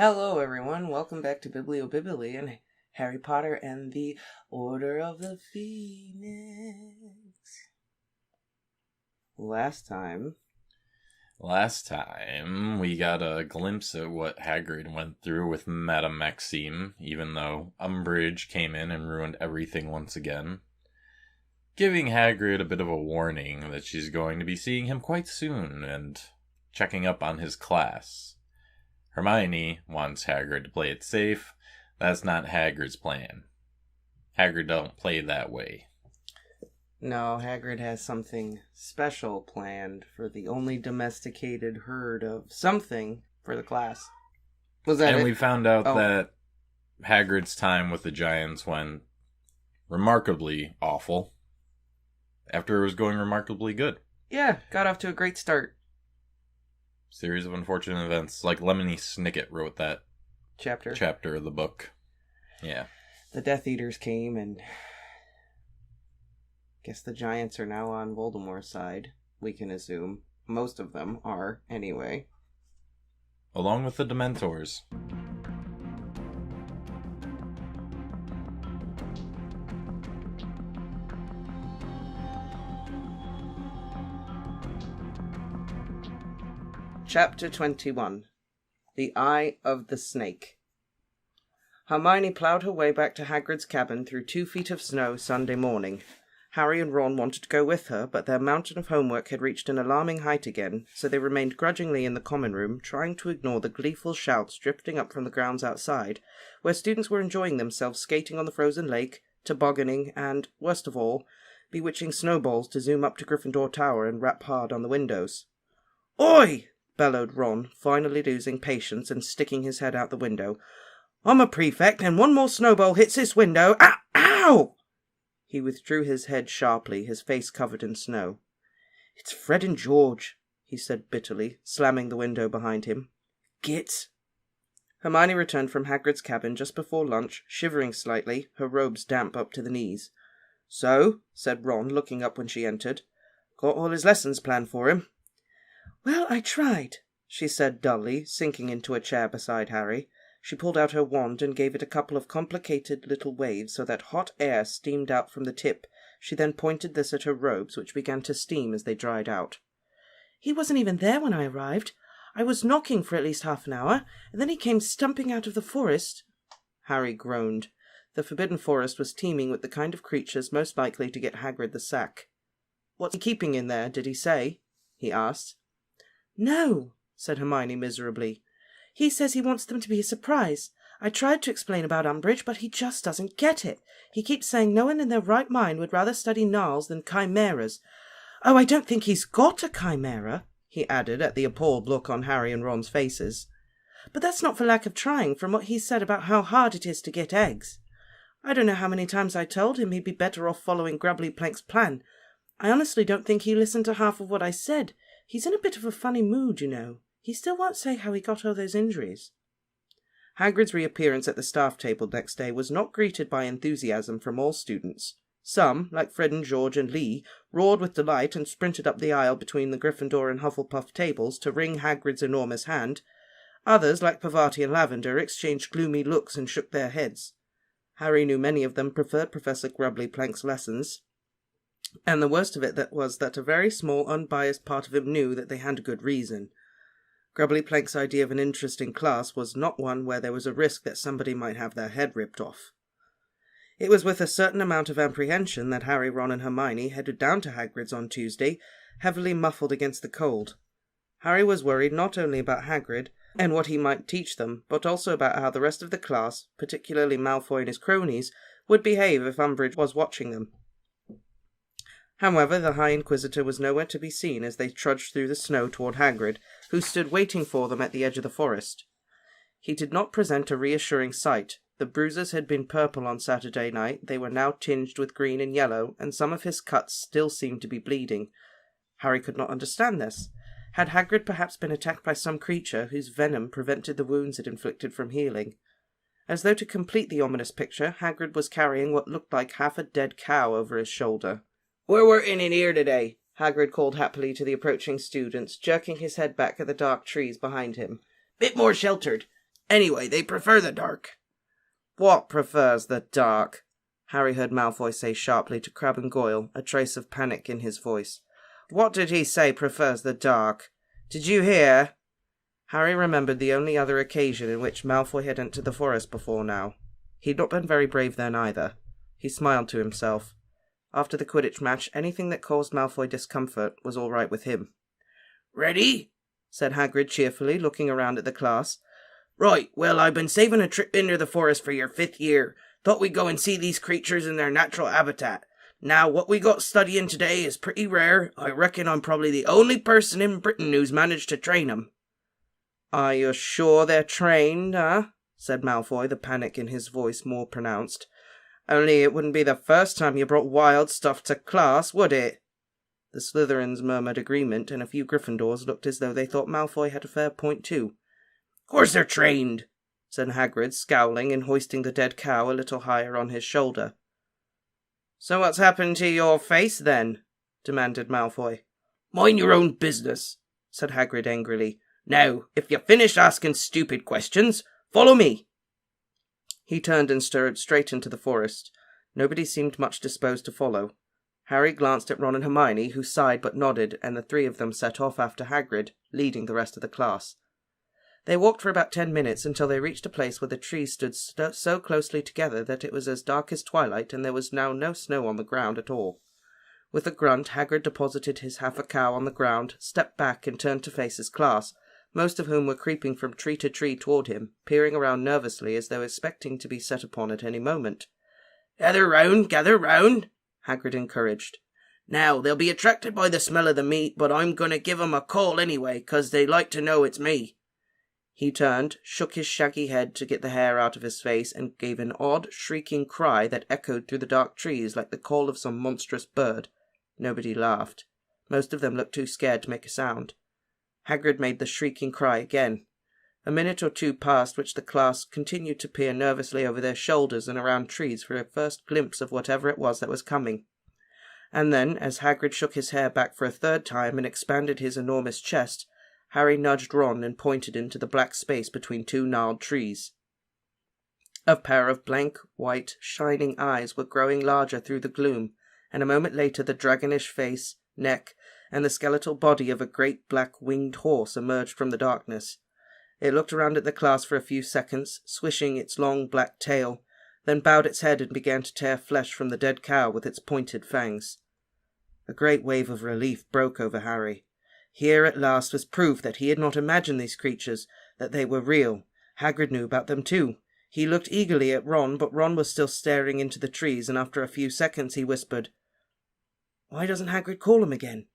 Hello, everyone. Welcome back to Bibliobibly and Harry Potter and the Order of the Phoenix. Last time, we got a glimpse at what Hagrid went through with Madame Maxime, even though Umbridge came in and ruined everything once again, giving Hagrid a bit of a warning that she's going to be seeing him quite soon and checking up on his class. Hermione wants Hagrid to play it safe. That's not Hagrid's plan. Hagrid don't play that way. No, Hagrid has something special planned for the only domesticated herd of something for the class. Was that And it? we found out that Hagrid's time with the Giants went remarkably awful after it was going remarkably good. Yeah, got off to a great start. Series of unfortunate events. Like Lemony Snicket wrote that chapter of the book. Yeah. The Death Eaters came and guess the Giants are now on Voldemort's side, we can assume. Most of them are, anyway. Along with the Dementors. Chapter 21. The Eye of the Snake. Hermione ploughed her way back to Hagrid's cabin through 2 feet of snow Sunday morning. Harry and Ron wanted to go with her, but their mountain of homework had reached an alarming height again, so they remained grudgingly in the common room, trying to ignore the gleeful shouts drifting up from the grounds outside, where students were enjoying themselves skating on the frozen lake, tobogganing, and, worst of all, bewitching snowballs to zoom up to Gryffindor Tower and rap hard on the windows. "Oi!" bellowed Ron, finally losing patience and sticking his head out the window. "I'm a prefect, and one more snowball hits this window. Ow! He withdrew his head sharply, his face covered in snow. "It's Fred and George," he said bitterly, slamming the window behind him. "Git!" Hermione returned from Hagrid's cabin just before lunch, shivering slightly, her robes damp up to the knees. "So," said Ron, looking up when she entered, "got all his lessons planned for him?" "Well, I tried," she said dully, sinking into a chair beside Harry. She pulled out her wand and gave it a couple of complicated little waves so that hot air steamed out from the tip. She then pointed this at her robes, which began to steam as they dried out. "He wasn't even there when I arrived. I was knocking for at least half an hour, and then he came stumping out of the forest." Harry groaned. The Forbidden Forest was teeming with the kind of creatures most likely to get Hagrid the sack. "What's he keeping in there, did he say?" he asked. "No," said Hermione miserably. "He says he wants them to be a surprise. I tried to explain about Umbridge, but he just doesn't get it. He keeps saying no one in their right mind would rather study Gnarls than chimeras. Oh, I don't think he's got a chimera," he added at the appalled look on Harry and Ron's faces. "But that's not for lack of trying, from what he said about how hard it is to get eggs. I don't know how many times I told him he'd be better off following Grubbly Plank's plan. I honestly don't think he listened to half of what I said. He's in a bit of a funny mood, you know. He still won't say how he got all those injuries." Hagrid's reappearance at the staff table next day was not greeted by enthusiasm from all students. Some, like Fred and George and Lee, roared with delight and sprinted up the aisle between the Gryffindor and Hufflepuff tables to wring Hagrid's enormous hand. Others, like Parvati and Lavender, exchanged gloomy looks and shook their heads. Harry knew many of them preferred Professor Grubbly Plank's lessons, and the worst of it was that a very small, unbiased part of him knew that they had good reason. Grubbly Plank's idea of an interesting class was not one where there was a risk that somebody might have their head ripped off. It was with a certain amount of apprehension that Harry, Ron, and Hermione headed down to Hagrid's on Tuesday, heavily muffled against the cold. Harry was worried not only about Hagrid and what he might teach them, but also about how the rest of the class, particularly Malfoy and his cronies, would behave if Umbridge was watching them. However, the High Inquisitor was nowhere to be seen as they trudged through the snow toward Hagrid, who stood waiting for them at the edge of the forest. He did not present a reassuring sight. The bruises had been purple on Saturday night, they were now tinged with green and yellow, and some of his cuts still seemed to be bleeding. Harry could not understand this. Had Hagrid perhaps been attacked by some creature whose venom prevented the wounds it inflicted from healing? As though to complete the ominous picture, Hagrid was carrying what looked like half a dead cow over his shoulder. "We're working in here today," Hagrid called happily to the approaching students, jerking his head back at the dark trees behind him. "Bit more sheltered. Anyway, they prefer the dark. What prefers the dark? Harry heard Malfoy say sharply to Crabbe and Goyle, a trace of panic in his voice. What did he say prefers the dark? Did you hear? Harry remembered the only other occasion in which Malfoy had entered the forest before now. He'd not been very brave then either. He smiled to himself. After the Quidditch match, anything that caused Malfoy discomfort was all right with him. Ready? Said Hagrid cheerfully, looking around at the class. Right, well, I've been saving a trip into the forest for your 5th year. Thought we'd go and see these creatures in their natural habitat. Now, what we got studying today is pretty rare. I reckon I'm probably the only person in Britain who's managed to train 'em. Are you sure they're trained, said Malfoy, the panic in his voice more pronounced. Only it wouldn't be the first time you brought wild stuff to class, would it? The Slytherins murmured agreement, and a few Gryffindors looked as though they thought Malfoy had a fair point too. Course they're trained, said Hagrid, scowling and hoisting the dead cow a little higher on his shoulder. So what's happened to your face, then? Demanded Malfoy. Mind your own business, said Hagrid angrily. Now, if you've finished asking stupid questions, follow me. He turned and strode straight into the forest. Nobody seemed much disposed to follow. Harry glanced at Ron and Hermione, who sighed but nodded, and the three of them set off after Hagrid, leading the rest of the class. They walked for about 10 minutes until they reached a place where the trees stood so closely together that it was as dark as twilight, and there was now no snow on the ground at all. With a grunt, Hagrid deposited his half-a-cow on the ground, stepped back, and turned to face his class, most of whom were creeping from tree to tree toward him, peering around nervously as though expecting to be set upon at any moment. Gather round, Hagrid encouraged. Now, they'll be attracted by the smell of the meat, but I'm going to give 'em a call anyway, 'cause they like to know it's me. He turned, shook his shaggy head to get the hair out of his face, and gave an odd, shrieking cry that echoed through the dark trees like the call of some monstrous bird. Nobody laughed. Most of them looked too scared to make a sound. Hagrid made the shrieking cry again. A minute or two passed, which the class continued to peer nervously over their shoulders and around trees for a first glimpse of whatever it was that was coming. And then, as Hagrid shook his hair back for a third time and expanded his enormous chest, Harry nudged Ron and pointed into the black space between two gnarled trees. A pair of blank, white, shining eyes were growing larger through the gloom, and a moment later the dragonish face, neck, and the skeletal body of a great black winged horse emerged from the darkness. It looked around at the class for a few seconds, swishing its long black tail, then bowed its head and began to tear flesh from the dead cow with its pointed fangs. A great wave of relief broke over Harry. Here at last was proof that he had not imagined these creatures, that they were real. Hagrid knew about them too. He looked eagerly at Ron, but Ron was still staring into the trees, and after a few seconds he whispered, "Why doesn't Hagrid call him again?"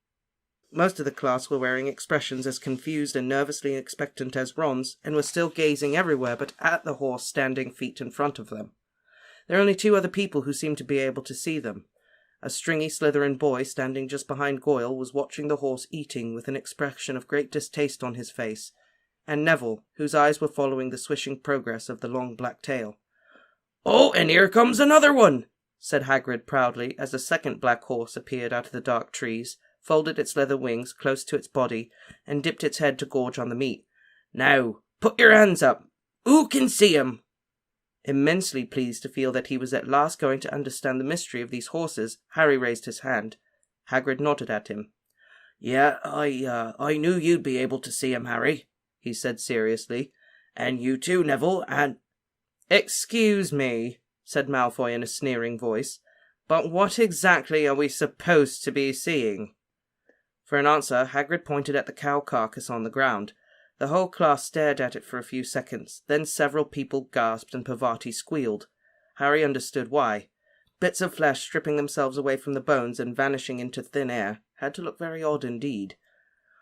Most of the class were wearing expressions as confused and nervously expectant as Ron's, and were still gazing everywhere but at the horse standing feet in front of them. There were only two other people who seemed to be able to see them. A stringy Slytherin boy standing just behind Goyle was watching the horse eating with an expression of great distaste on his face, and Neville, whose eyes were following the swishing progress of the long black tail. "Oh, and here comes another one," said Hagrid proudly, as a second black horse appeared out of the dark trees, folded its leather wings close to its body, and dipped its head to gorge on the meat. "Now, put your hands up. Who can see 'em?" Immensely pleased to feel that he was at last going to understand the mystery of these horses, Harry raised his hand. Hagrid nodded at him. "Yeah, I knew you'd be able to see 'em, Harry," he said seriously. "And you too, Neville, and—" "Excuse me," said Malfoy in a sneering voice, "but what exactly are we supposed to be seeing?" For an answer, Hagrid pointed at the cow carcass on the ground. The whole class stared at it for a few seconds, then several people gasped and Parvati squealed. Harry understood why. Bits of flesh stripping themselves away from the bones and vanishing into thin air had to look very odd indeed.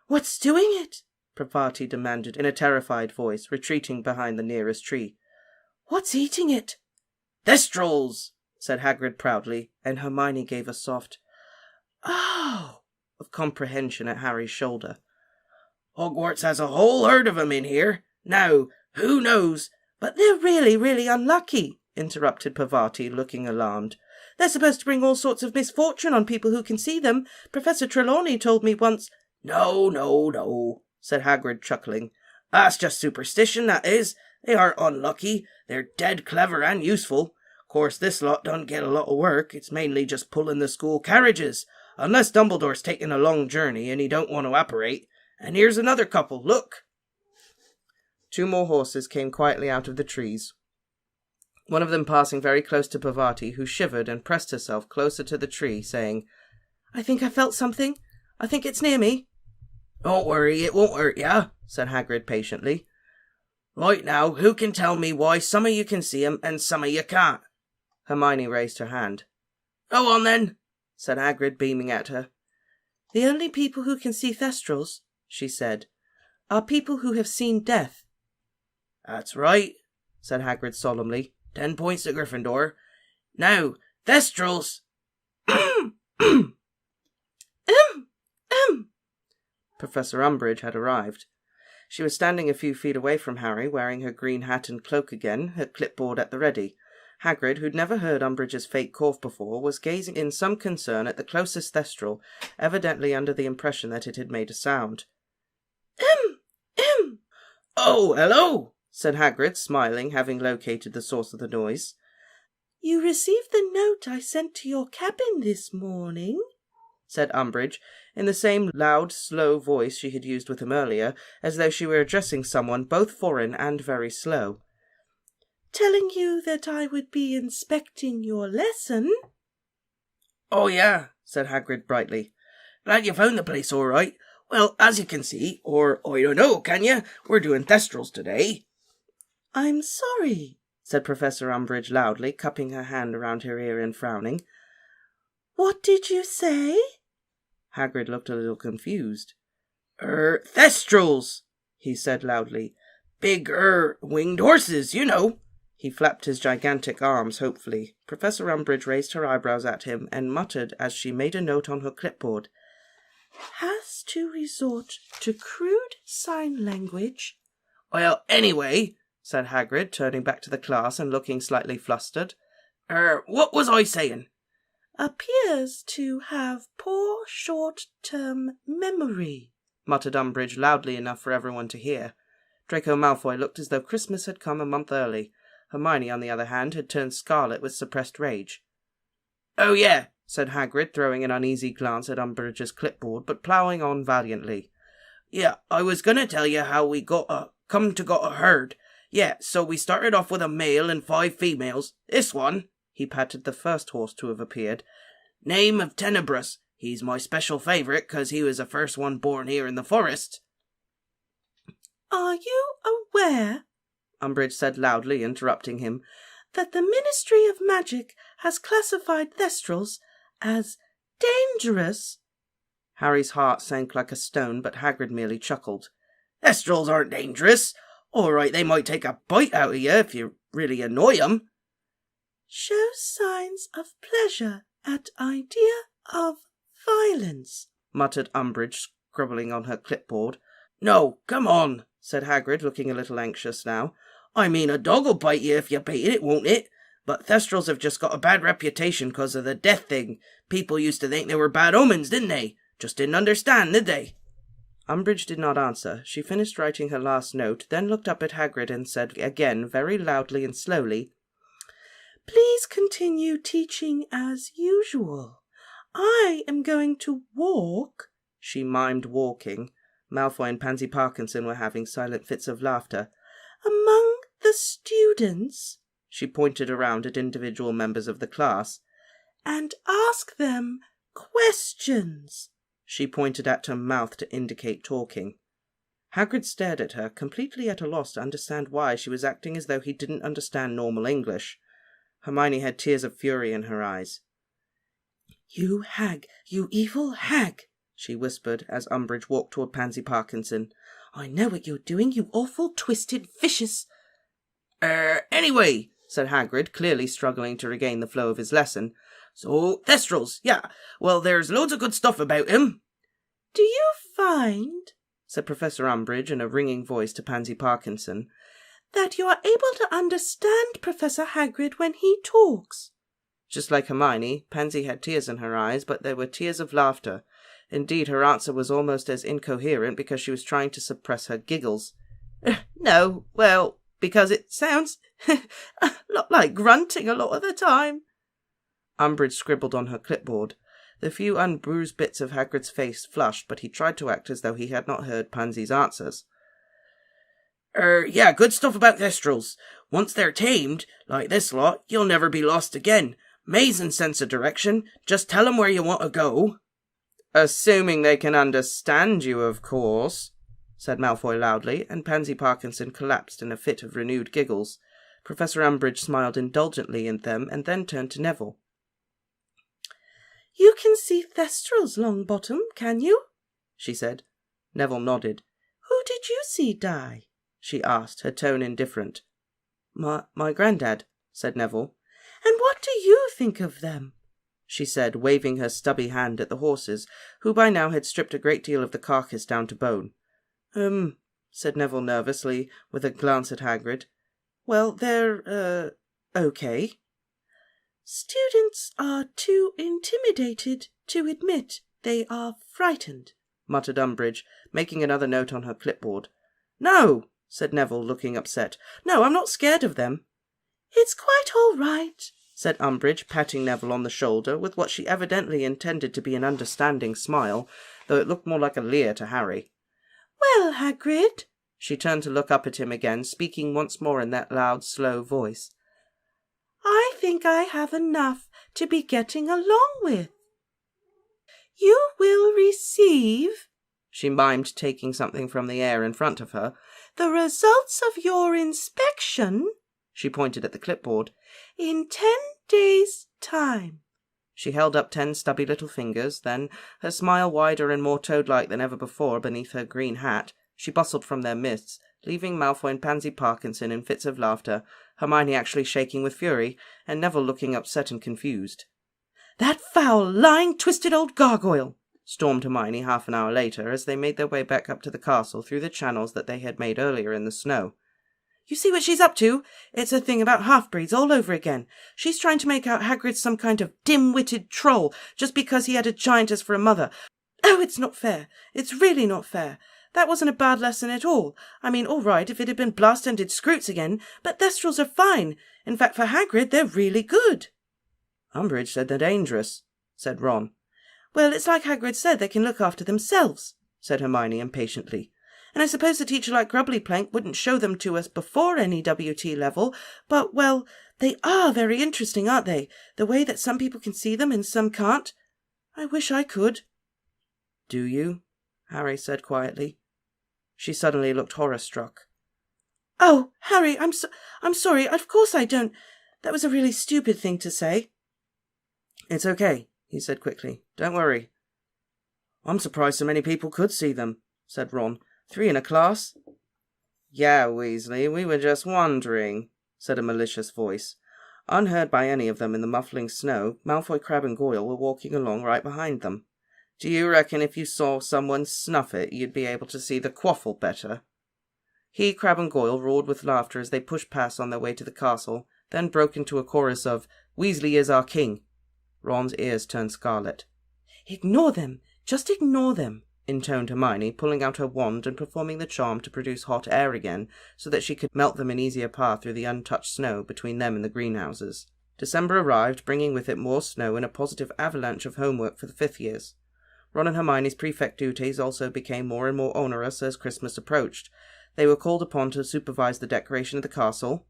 "What's doing it?" Parvati demanded in a terrified voice, retreating behind the nearest tree. "What's eating it?" "Thestrals," said Hagrid proudly, and Hermione gave a soft "Oh!" of comprehension at Harry's shoulder. "Hogwarts has a whole herd of 'em in here. Now, who knows—" "But they're really, really unlucky," interrupted Parvati, looking alarmed. "They're supposed to bring all sorts of misfortune on people who can see them. Professor Trelawney told me once—" No, said Hagrid, chuckling. "That's just superstition, that is. They aren't unlucky. They're dead clever and useful. Course, this lot don't get a lot of work. It's mainly just pulling the school carriages. Unless Dumbledore's taking a long journey and he don't want to apparate. And here's another couple, look." 2 more horses came quietly out of the trees, one of them passing very close to Parvati, who shivered and pressed herself closer to the tree, saying, "I think I felt something. I think it's near me." "Don't worry, it won't hurt ya," said Hagrid patiently. "Right now, who can tell me why some of you can see 'em and some of you can't?" Hermione raised her hand. "Go on then," said Hagrid, beaming at her. "The only people who can see Thestrals," she said, "are people who have seen death." "That's right," said Hagrid solemnly. 10 points to Gryffindor. "Now, Thestrals!" Professor Umbridge had arrived. She was standing a few feet away from Harry, wearing her green hat and cloak again, her clipboard at the ready. Hagrid, who'd never heard Umbridge's fake cough before, was gazing in some concern at the closest Thestral, evidently under the impression that it had made a sound. "Oh, hello!" said Hagrid, smiling, having located the source of the noise. "You received the note I sent to your cabin this morning?" said Umbridge, in the same loud, slow voice she had used with him earlier, as though she were addressing someone both foreign and very slow. "Telling you that I would be inspecting your lesson?" "Oh, yeah," said Hagrid brightly. "Glad you found the place all right. Well, as you can see, or I don't know, can you? We're doing Thestrals today." "I'm sorry," said Professor Umbridge loudly, cupping her hand around her ear and frowning. "What did you say?" Hagrid looked a little confused. Thestrals," he said loudly. "Big, winged horses, you know." He flapped his gigantic arms hopefully. Professor Umbridge raised her eyebrows at him and muttered as she made a note on her clipboard. "Has to resort to crude sign language." "Well, anyway," said Hagrid, turning back to the class and looking slightly flustered. What was I saying?" "Appears to have poor short-term memory," muttered Umbridge loudly enough for everyone to hear. Draco Malfoy looked as though Christmas had come a month early. Hermione, on the other hand, had turned scarlet with suppressed rage. "Oh, yeah," said Hagrid, throwing an uneasy glance at Umbridge's clipboard, but ploughing on valiantly. "Yeah, I was gonna tell you how we got a herd. Yeah, so we started off with a male and 5 females. This one," he patted the first horse to have appeared, "name of Tenebrous. He's my special favourite, 'cause he was the first one born here in the forest." "Are you aware," Umbridge said loudly, interrupting him, "that the Ministry of Magic has classified Thestrals as dangerous?" Harry's heart sank like a stone, but Hagrid merely chuckled. "Thestrals aren't dangerous. All right, they might take a bite out of you if you really annoy 'em." "Show signs of pleasure at idea of violence," muttered Umbridge, scribbling on her clipboard. "No, come on," said Hagrid, looking a little anxious now. "I mean, a dog'll bite you if you bait it, won't it? But Thestrals have just got a bad reputation 'cause of the death thing. People used to think they were bad omens, didn't they? Just didn't understand, did they?" Umbridge did not answer. She finished writing her last note, then looked up at Hagrid and said again, very loudly and slowly, "Please continue teaching as usual. I am going to walk." She mimed walking. Malfoy and Pansy Parkinson were having silent fits of laughter. "Among the students," she pointed around at individual members of the class, "and ask them questions." She pointed at her mouth to indicate talking. Hagrid stared at her, completely at a loss to understand why she was acting as though he didn't understand normal English. Hermione had tears of fury in her eyes. "You hag, you evil hag," she whispered as Umbridge walked toward Pansy Parkinson. "I know what you're doing, you awful, twisted, vicious—" Anyway," said Hagrid, clearly struggling to regain the flow of his lesson. "So, Thestrals, yeah. Well, there's loads of good stuff about him." "Do you find," said Professor Umbridge in a ringing voice to Pansy Parkinson, "that you are able to understand Professor Hagrid when he talks?" Just like Hermione, Pansy had tears in her eyes, but they were tears of laughter. Indeed, her answer was almost as incoherent because she was trying to suppress her giggles. "No, well, because it sounds a lot like grunting a lot of the time. Umbridge scribbled on her clipboard. The few unbruised bits of Hagrid's face flushed, but he tried to act as though he had not heard Pansy's answers. Yeah, good stuff about Thestrals. Once they're tamed, like this lot, you'll never be lost again. Amazing sense of direction. Just tell 'em where you want to go. Assuming they can understand you, of course, said Malfoy loudly, and Pansy Parkinson collapsed in a fit of renewed giggles. Professor Umbridge smiled indulgently at them and then turned to Neville. You can see Thestrals, Longbottom, can you? She said. Neville nodded. Who did you see die? She asked, her tone indifferent. My granddad, said Neville. And what do you think of them? She said, waving her stubby hand at the horses, who by now had stripped a great deal of the carcass down to bone. Said Neville nervously, with a glance at Hagrid. Well, they're, okay. Students are too intimidated to admit they are frightened, muttered Umbridge, making another note on her clipboard. No, said Neville, looking upset. No, I'm not scared of them. It's quite all right, said Umbridge, patting Neville on the shoulder with what she evidently intended to be an understanding smile, though it looked more like a leer to Harry. Well, Hagrid, she turned to look up at him again, speaking once more in that loud, slow voice. I think I have enough to be getting along with. You will receive, she mimed, taking something from the air in front of her, the results of your inspection, she pointed at the clipboard, in 10 days' time. She held up 10 stubby little fingers, then, her smile wider and more toad-like than ever before beneath her green hat, she bustled from their midst, leaving Malfoy and Pansy Parkinson in fits of laughter, Hermione actually shaking with fury, and Neville looking upset and confused. That foul, lying, twisted old gargoyle! Stormed Hermione half an hour later, as they made their way back up to the castle through the channels that they had made earlier in the snow. You see what she's up to? It's a thing about half-breeds all over again. She's trying to make out Hagrid some kind of dim-witted troll, just because he had a giantess for a mother. Oh, it's not fair. It's really not fair. That wasn't a bad lesson at all. I mean, all right, if it had been Blast-ended Scroots again, but Thestrals are fine. In fact, for Hagrid, they're really good. Umbridge said they're dangerous, said Ron. Well, it's like Hagrid said, they can look after themselves, said Hermione impatiently. And I suppose a teacher like Grubbly Plank wouldn't show them to us before any WT level, but, well, they are very interesting, aren't they? The way that some people can see them and some can't. I wish I could. Do you? Harry said quietly. She suddenly looked horror-struck. Oh, Harry, I'm sorry. Of course I don't. That was a really stupid thing to say. It's okay, he said quickly. Don't worry. I'm surprised so many people could see them, said Ron. 3 in a class? Yeah, Weasley, we were just wondering, said a malicious voice. Unheard by any of them in the muffling snow, Malfoy, Crabbe and Goyle were walking along right behind them. Do you reckon if you saw someone snuff it, you'd be able to see the quaffle better? He, Crabbe and Goyle roared with laughter as they pushed past on their way to the castle, then broke into a chorus of, Weasley is our king. Ron's ears turned scarlet. Ignore them. Just ignore them, intoned Hermione, pulling out her wand and performing the charm to produce hot air again, so that she could melt them an easier path through the untouched snow between them and the greenhouses. December arrived, bringing with it more snow and a positive avalanche of homework for the 5th years. Ron and Hermione's prefect duties also became more and more onerous as Christmas approached. They were called upon to supervise the decoration of the castle.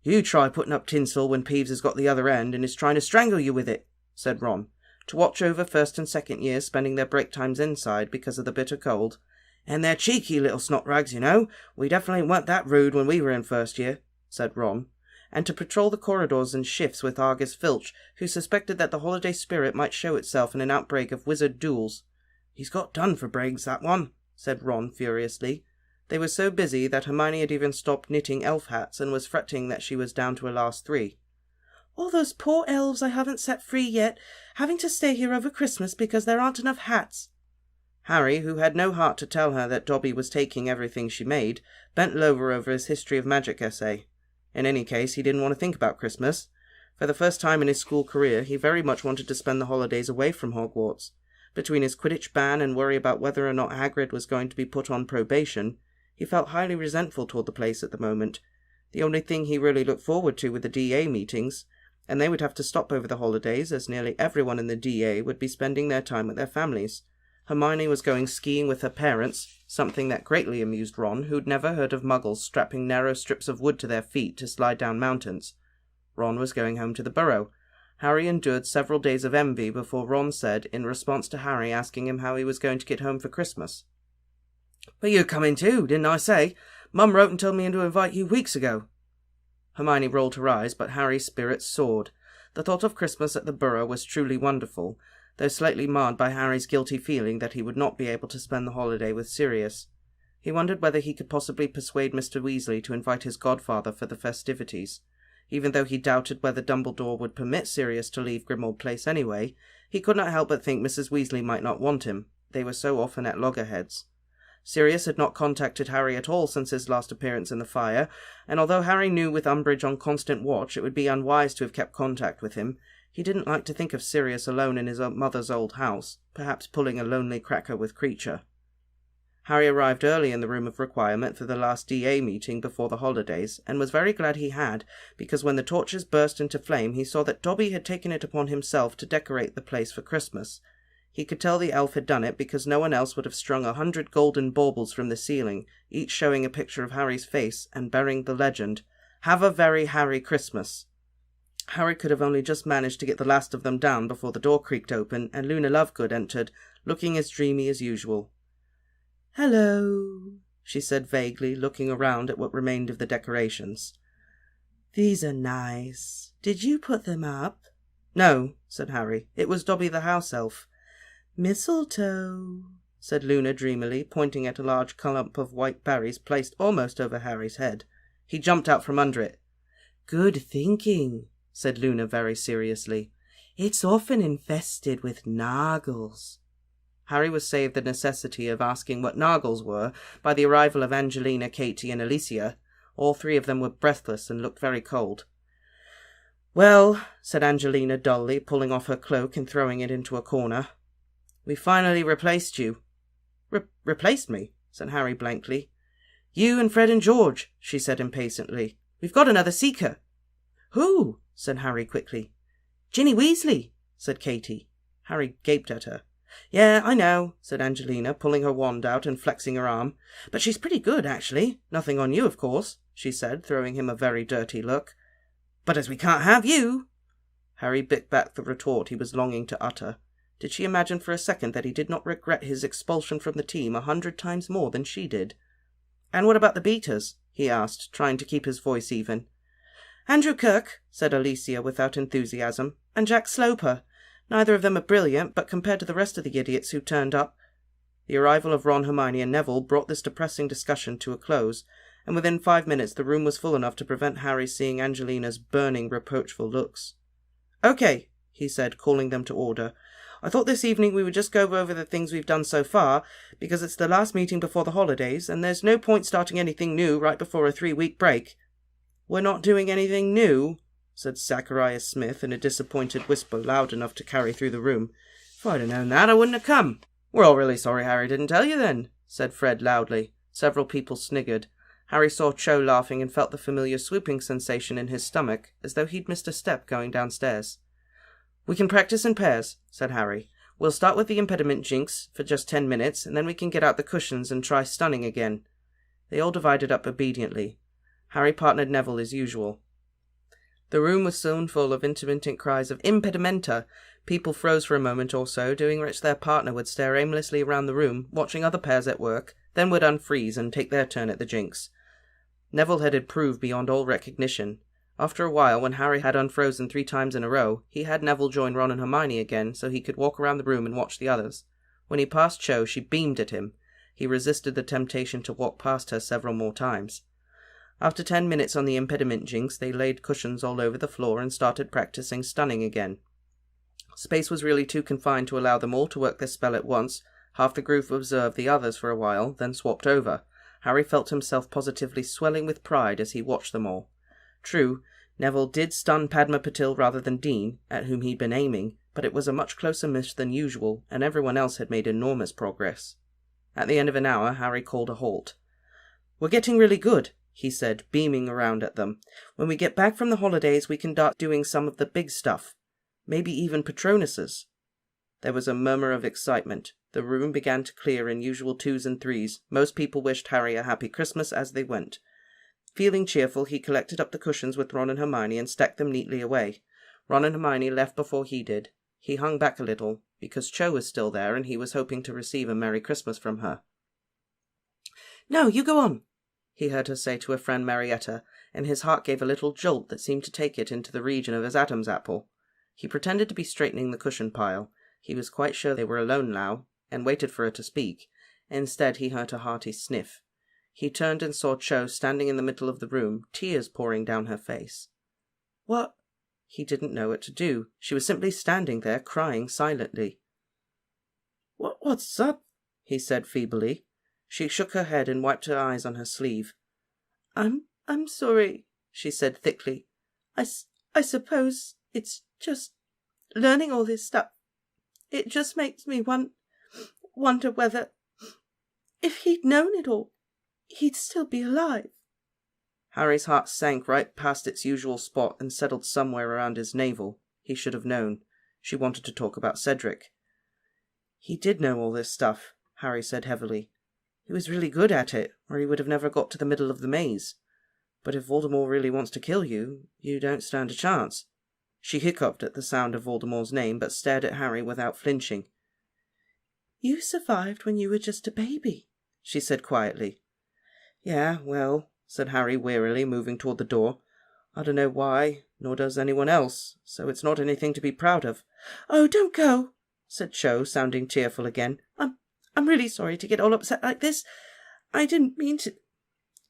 You try putting up tinsel when Peeves has got the other end and is trying to strangle you with it, said Ron. To watch over 1st and 2nd years spending their break times inside because of the bitter cold. And they're cheeky little snot rags, you know. We definitely weren't that rude when we were in 1st year, said Ron. And to patrol the corridors and shifts with Argus Filch, who suspected that the holiday spirit might show itself in an outbreak of wizard duels. He's got done for Briggs, that one, said Ron furiously. They were so busy that Hermione had even stopped knitting elf hats and was fretting that she was down to her last 3. All those poor elves I haven't set free yet, having to stay here over Christmas because there aren't enough hats. Harry, who had no heart to tell her that Dobby was taking everything she made, bent lower over his History of Magic essay. In any case, he didn't want to think about Christmas. For the first time in his school career, he very much wanted to spend the holidays away from Hogwarts. Between his Quidditch ban and worry about whether or not Hagrid was going to be put on probation, he felt highly resentful toward the place at the moment. The only thing he really looked forward to were the DA meetings, and they would have to stop over the holidays as nearly everyone in the DA would be spending their time with their families. Hermione was going skiing with her parents, something that greatly amused Ron, who'd never heard of muggles strapping narrow strips of wood to their feet to slide down mountains. Ron was going home to the Burrow. Harry endured several days of envy before Ron said, in response to Harry asking him how he was going to get home for Christmas, "But you're coming too, didn't I say? Mum wrote and told me to invite you weeks ago." Hermione rolled her eyes, but Harry's spirits soared. The thought of Christmas at the Burrow was truly wonderful, though slightly marred by Harry's guilty feeling that he would not be able to spend the holiday with Sirius. He wondered whether he could possibly persuade Mr. Weasley to invite his godfather for the festivities. Even though he doubted whether Dumbledore would permit Sirius to leave Grimmauld Place anyway, he could not help but think Mrs. Weasley might not want him. They were so often at loggerheads. Sirius had not contacted Harry at all since his last appearance in the fire, and although Harry knew with Umbridge on constant watch it would be unwise to have kept contact with him, he didn't like to think of Sirius alone in his mother's old house, perhaps pulling a lonely cracker with Kreacher. Harry arrived early in the Room of Requirement for the last DA meeting before the holidays, and was very glad he had, because when the torches burst into flame he saw that Dobby had taken it upon himself to decorate the place for Christmas. He could tell the elf had done it because no one else would have strung 100 golden baubles from the ceiling, each showing a picture of Harry's face and bearing the legend, "Have a very Harry Christmas." Harry could have only just managed to get the last of them down before the door creaked open and Luna Lovegood entered, looking as dreamy as usual. "Hello," she said vaguely, looking around at what remained of the decorations. "These are nice. Did you put them up?" "No," said Harry. "It was Dobby the house elf." "Mistletoe," said Luna dreamily, pointing at a large clump of white berries placed almost over Harry's head. He jumped out from under it. "Good thinking," said Luna very seriously. "It's often infested with Nargles." Harry was saved the necessity of asking what Nargles were by the arrival of Angelina, Katie, and Alicia. All three of them were breathless and looked very cold. "Well," said Angelina dully, pulling off her cloak and throwing it into a corner, "we finally replaced you." Replaced me?" said Harry blankly. "You and Fred and George," she said impatiently. "We've got another seeker." "Who?" said Harry quickly. "Ginny Weasley," said Katie. Harry gaped at her. "Yeah, I know," said Angelina, pulling her wand out and flexing her arm. "But she's pretty good, actually. Nothing on you, of course," she said, throwing him a very dirty look. "But as we can't have you—" Harry bit back the retort he was longing to utter. Did she imagine for a second that he did not regret his expulsion from the team 100 times more than she did? "And what about the beaters?" he asked, trying to keep his voice even. "Andrew Kirk," said Alicia without enthusiasm, "and Jack Sloper. Neither of them are brilliant, but compared to the rest of the idiots who turned up—" The arrival of Ron, Hermione, and Neville brought this depressing discussion to a close, and within 5 minutes the room was full enough to prevent Harry seeing Angelina's burning, reproachful looks. "Okay," he said, calling them to order. "I thought this evening we would just go over the things we've done so far, because it's the last meeting before the holidays, and there's no point starting anything new right before a 3-week break." "We're not doing anything new," said Zacharias Smith in a disappointed whisper loud enough to carry through the room. "If I'd have known that, I wouldn't have come." "We're all really sorry Harry didn't tell you then," said Fred loudly. Several people sniggered. Harry saw Cho laughing and felt the familiar swooping sensation in his stomach, as though he'd missed a step going downstairs. "We can practice in pairs," said Harry. "We'll start with the impediment jinx for just 10 minutes, and then we can get out the cushions and try stunning again." They all divided up obediently. Harry partnered Neville as usual. The room was soon full of intermittent cries of "impedimenta." People froze for a moment or so, during which their partner would stare aimlessly around the room, watching other pairs at work, then would unfreeze and take their turn at the jinx. Neville had improved beyond all recognition. After a while, when Harry had unfrozen 3 times in a row, he had Neville join Ron and Hermione again so he could walk around the room and watch the others. When he passed Cho, she beamed at him. He resisted the temptation to walk past her several more times. After 10 minutes on the impediment jinx, they laid cushions all over the floor and started practicing stunning again. Space was really too confined to allow them all to work their spell at once. Half the group observed the others for a while, then swapped over. Harry felt himself positively swelling with pride as he watched them all. True, Neville did stun Padma Patil rather than Dean, at whom he'd been aiming, but it was a much closer miss than usual, and everyone else had made enormous progress. At the end of an hour, Harry called a halt. "We're getting really good," he said, beaming around at them. "When we get back from the holidays, we can start doing some of the big stuff. Maybe even Patronuses." There was a murmur of excitement. The room began to clear in usual 2s and 3s. Most people wished Harry a happy Christmas as they went. Feeling cheerful, he collected up the cushions with Ron and Hermione and stacked them neatly away. Ron and Hermione left before he did. He hung back a little, because Cho was still there and he was hoping to receive a Merry Christmas from her. "No, you go on," he heard her say to her friend Marietta, and his heart gave a little jolt that seemed to take it into the region of his Adam's apple. He pretended to be straightening the cushion pile. He was quite sure they were alone now, and waited for her to speak. Instead, he heard a hearty sniff. He turned and saw Cho standing in the middle of the room, tears pouring down her face. "What?" He didn't know what to do. She was simply standing there, crying silently. What's up?" he said feebly. She shook her head and wiped her eyes on her sleeve. I'm sorry," she said thickly. I suppose it's just learning all this stuff. It just makes me wonder whether, if he'd known it all, he'd still be alive." Harry's heart sank right past its usual spot and settled somewhere around his navel. He should have known. She wanted to talk about Cedric. "He did know all this stuff," Harry said heavily. "He was really good at it, or he would have never got to the middle of the maze. But if Voldemort really wants to kill you, you don't stand a chance." She hiccuped at the sound of Voldemort's name, but stared at Harry without flinching. "You survived when you were just a baby," she said quietly. "Yeah, well," said Harry wearily, moving toward the door. "I don't know why, nor does anyone else, so it's not anything to be proud of." "Oh, don't go," said Cho, sounding tearful again. I'm really sorry to get all upset like this. I didn't mean to—"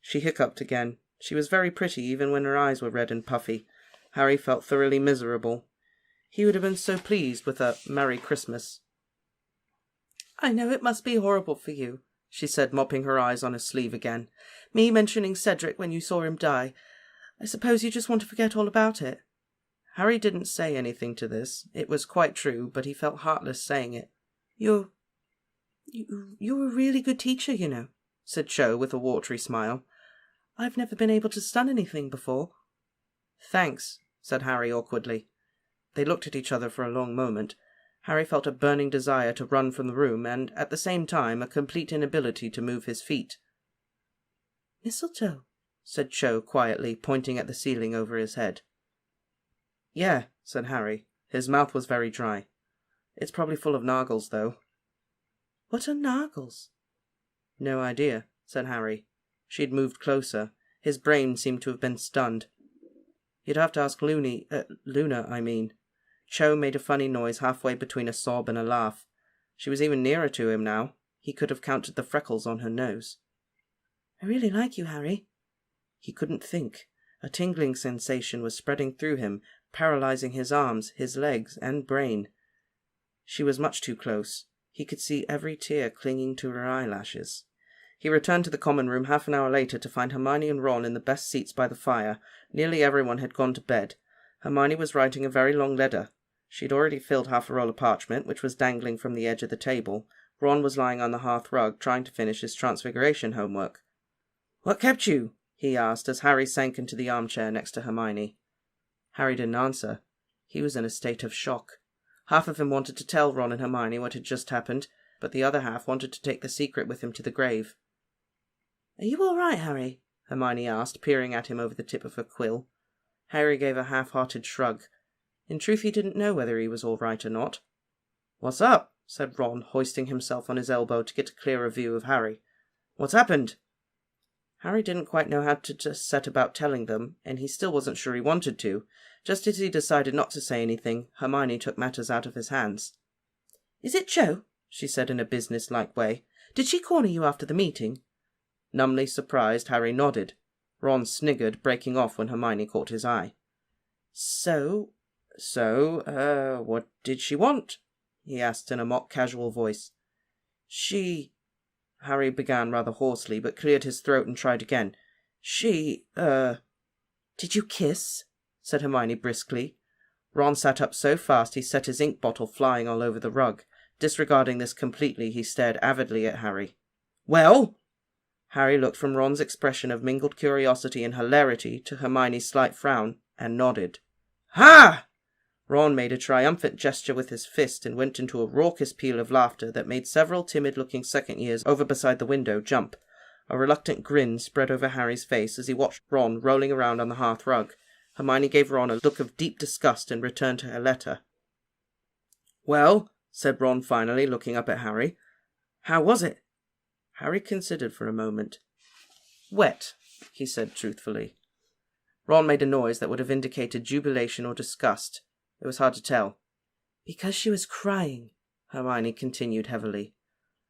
She hiccuped again. She was very pretty, even when her eyes were red and puffy. Harry felt thoroughly miserable. He would have been so pleased with a Merry Christmas. "I know it must be horrible for you," she said, mopping her eyes on her sleeve again. "Me mentioning Cedric when you saw him die. I suppose you just want to forget all about it." Harry didn't say anything to this. It was quite true, but he felt heartless saying it. You're a really good teacher, you know," said Cho with a watery smile. "I've never been able to stun anything before." "Thanks," said Harry awkwardly. They looked at each other for a long moment. Harry felt a burning desire to run from the room, and, at the same time, a complete inability to move his feet. "Mistletoe," said Cho quietly, pointing at the ceiling over his head. "Yeah," said Harry. His mouth was very dry. "It's probably full of Nargles, though." "What are Nargles?" "No idea," said Harry. She had moved closer. His brain seemed to have been stunned. "You'd have to ask Luna, I mean." Cho made a funny noise halfway between a sob and a laugh. She was even nearer to him now. He could have counted the freckles on her nose. "I really like you, Harry." He couldn't think. A tingling sensation was spreading through him, paralyzing his arms, his legs, and brain. She was much too close. He could see every tear clinging to her eyelashes. He returned to the common room half an hour later to find Hermione and Ron in the best seats by the fire. Nearly everyone had gone to bed. Hermione was writing a very long letter. She had already filled half a roll of parchment, which was dangling from the edge of the table. Ron was lying on the hearth rug, trying to finish his Transfiguration homework. "What kept you?" he asked, as Harry sank into the armchair next to Hermione. Harry didn't answer. He was in a state of shock. Half of him wanted to tell Ron and Hermione what had just happened, but the other half wanted to take the secret with him to the grave. "Are you all right, Harry?" Hermione asked, peering at him over the tip of her quill. Harry gave a half-hearted shrug. In truth, he didn't know whether he was all right or not. "What's up?" said Ron, hoisting himself on his elbow to get a clearer view of Harry. "What's happened?" Harry didn't quite know how to just set about telling them, and he still wasn't sure he wanted to. Just as he decided not to say anything, Hermione took matters out of his hands. "Is it Cho?" she said in a business-like way. "Did she corner you after the meeting?" Numbly surprised, Harry nodded. Ron sniggered, breaking off when Hermione caught his eye. So, what did she want?" he asked in a mock casual voice. Harry began rather hoarsely, but cleared his throat and tried again. "Did you kiss?" said Hermione briskly. Ron sat up so fast he set his ink bottle flying all over the rug. Disregarding this completely, he stared avidly at Harry. "Well?" Harry looked from Ron's expression of mingled curiosity and hilarity to Hermione's slight frown, and nodded. "Ha!" Ron made a triumphant gesture with his fist and went into a raucous peal of laughter that made several timid-looking second-years over beside the window jump. A reluctant grin spread over Harry's face as he watched Ron rolling around on the hearth rug. Hermione gave Ron a look of deep disgust and returned to her letter. "Well," said Ron finally, looking up at Harry, "how was it?" Harry considered for a moment. "Wet," he said truthfully. Ron made a noise that would have indicated jubilation or disgust. It was hard to tell. "Because she was crying," Hermione continued heavily.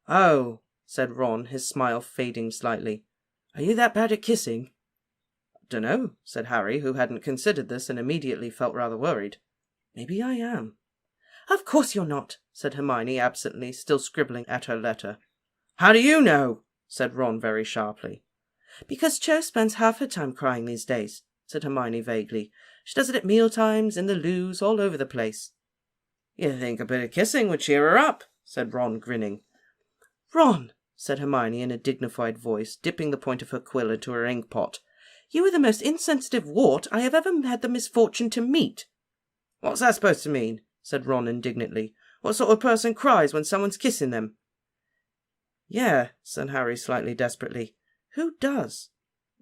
"Oh," said Ron, his smile fading slightly. "Are you that bad at kissing?" "Dunno," said Harry, who hadn't considered this and immediately felt rather worried. "Maybe I am." "Of course you're not," said Hermione absently, still scribbling at her letter. "How do you know?" said Ron very sharply. "Because Cho spends half her time crying these days," said Hermione vaguely. "She does it at mealtimes, in the loos, all over the place." "You think a bit of kissing would cheer her up," said Ron, grinning. "Ron," said Hermione in a dignified voice, dipping the point of her quill into her ink-pot, "you are the most insensitive wart I have ever had the misfortune to meet." "What's that supposed to mean?" said Ron indignantly. "What sort of person cries when someone's kissing them?" "Yeah," said Harry slightly desperately. "Who does?"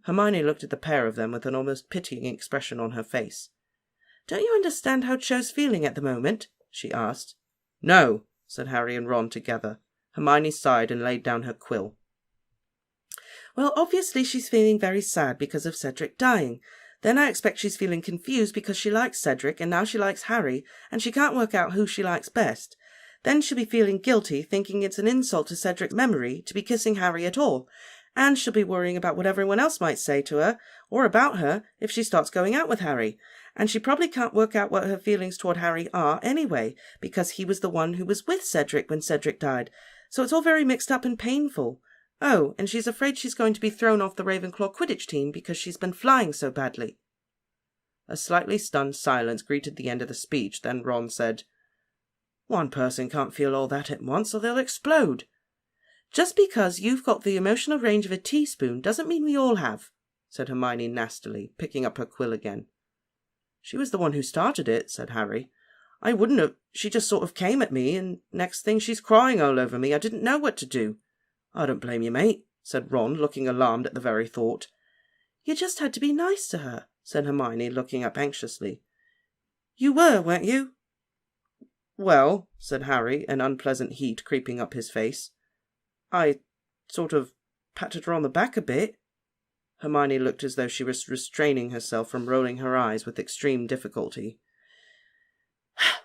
Hermione looked at the pair of them with an almost pitying expression on her face. "Don't you understand how Cho's feeling at the moment?" she asked. "No," said Harry and Ron together. Hermione sighed and laid down her quill. "Well, obviously she's feeling very sad because of Cedric dying. Then I expect she's feeling confused because she likes Cedric and now she likes Harry, and she can't work out who she likes best. Then she'll be feeling guilty, thinking it's an insult to Cedric's memory to be kissing Harry at all. And she'll be worrying about what everyone else might say to her, or about her, if she starts going out with Harry. And she probably can't work out what her feelings toward Harry are anyway, because he was the one who was with Cedric when Cedric died. So it's all very mixed up and painful. Oh, and she's afraid she's going to be thrown off the Ravenclaw Quidditch team because she's been flying so badly." A slightly stunned silence greeted the end of the speech, then Ron said, "One person can't feel all that at once, or they'll explode." "Just because you've got the emotional range of a teaspoon doesn't mean we all have," said Hermione nastily, picking up her quill again. "She was the one who started it," said Harry. "I wouldn't have. She just sort of came at me, and next thing she's crying all over me. I didn't know what to do." "I don't blame you, mate," said Ron, looking alarmed at the very thought. "You just had to be nice to her," said Hermione, looking up anxiously. "You were, weren't you?" "Well," said Harry, an unpleasant heat creeping up his face, "I sort of patted her on the back a bit." Hermione looked as though she was restraining herself from rolling her eyes with extreme difficulty.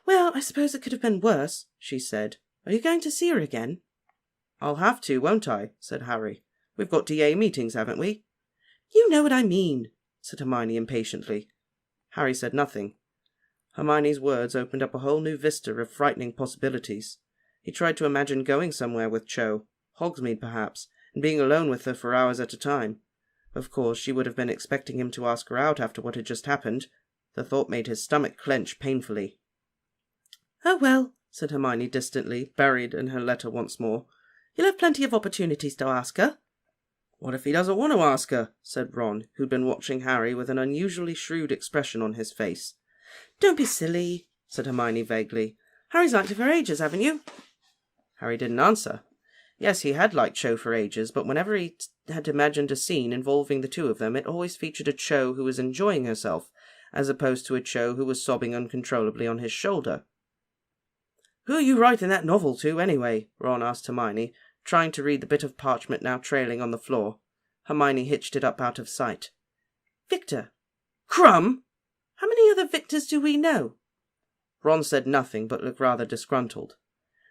"Well, I suppose it could have been worse," she said. "Are you going to see her again?" "I'll have to, won't I?" said Harry. "We've got DA meetings, haven't we?" "You know what I mean," said Hermione impatiently. Harry said nothing. Hermione's words opened up a whole new vista of frightening possibilities. He tried to imagine going somewhere with Cho, Hogsmeade perhaps, and being alone with her for hours at a time. Of course, she would have been expecting him to ask her out after what had just happened. The thought made his stomach clench painfully. "Oh well," said Hermione distantly, buried in her letter once more. "You'll have plenty of opportunities to ask her." "What if he doesn't want to ask her?" said Ron, who'd been watching Harry with an unusually shrewd expression on his face. "Don't be silly," said Hermione vaguely. "Harry's liked her for ages, haven't you?" Harry didn't answer. Yes, he had liked Cho for ages, but whenever he had imagined a scene involving the two of them, it always featured a Cho who was enjoying herself, as opposed to a Cho who was sobbing uncontrollably on his shoulder. "Who are you writing that novel to, anyway?" Ron asked Hermione, trying to read the bit of parchment now trailing on the floor. Hermione hitched it up out of sight. "Victor." "Crumb! How many other Victors do we know?" Ron said nothing, but looked rather disgruntled.